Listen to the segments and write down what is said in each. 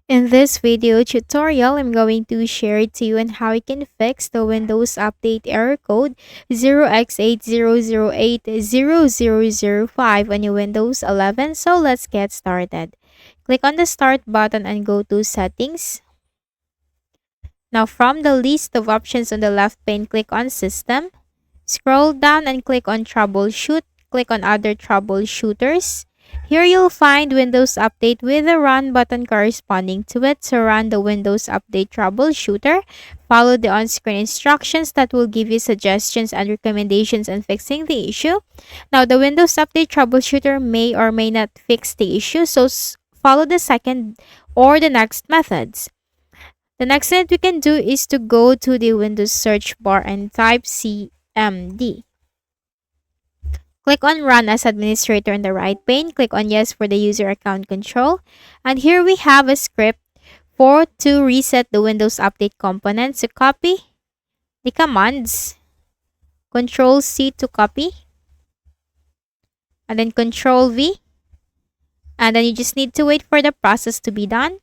In this video tutorial, I'm going to share to you on how you can fix the Windows Update error code 0x80080005 on your Windows 11. So let's get started. Click on the Start button and go to Settings. Now from the list of options on the left pane, click on System. Scroll down and click on Troubleshoot. Click on Other Troubleshooters. Here you'll find Windows Update with the Run button corresponding to it. So run the Windows Update Troubleshooter. Follow the on-screen instructions that will give you suggestions and recommendations on fixing the issue. Now the Windows Update Troubleshooter may or may not fix the issue, so follow the second or the next methods. The next thing that we can do is to go to the Windows search bar and type cmd. Click on Run as Administrator in the right pane. Click on Yes for the user account control. And here we have a script to reset the Windows Update component. So copy the commands. Control-C to copy. And then Control-V. And then you just need to wait for the process to be done.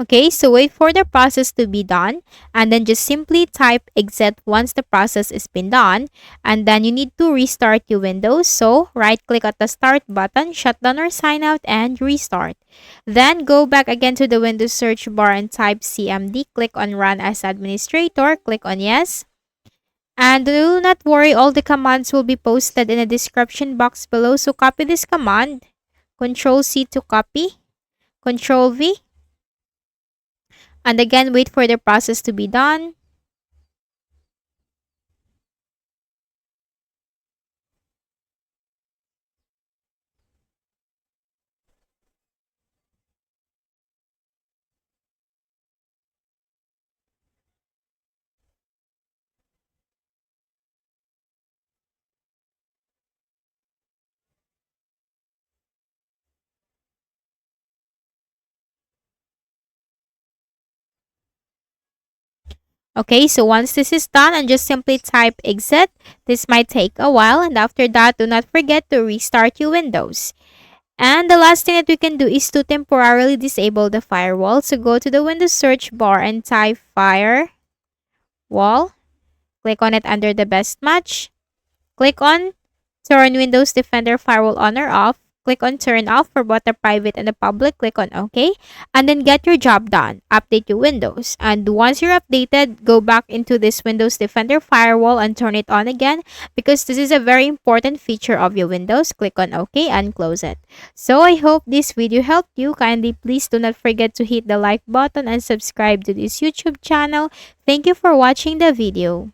Okay, so wait for the process to be done and then just simply type exit once the process has been done, and then you need to restart your Windows. So right click at the Start button, shut down or sign out and restart. Then go back again to the Windows search bar and type cmd, click on Run as Administrator, click on Yes. And do not worry, all the commands will be posted in the description box below. So copy this command, Control-C to copy, Control-V. And again, wait for the process to be done. Okay, so once this is done, and just simply type exit. This might take a while, and after that, do not forget to restart your Windows. And the last thing that we can do is to temporarily disable the firewall. So go to the Windows search bar and type firewall. Click on it under the best match. Click on turn Windows Defender Firewall on or off. Click on turn off for both the private and the public. Click on OK. And then get your job done. Update your Windows. And once you're updated, go back into this Windows Defender Firewall and turn it on again, because this is a very important feature of your Windows. Click on OK and close it. So I hope this video helped you. Kindly please do not forget to hit the like button and subscribe to this YouTube channel. Thank you for watching the video.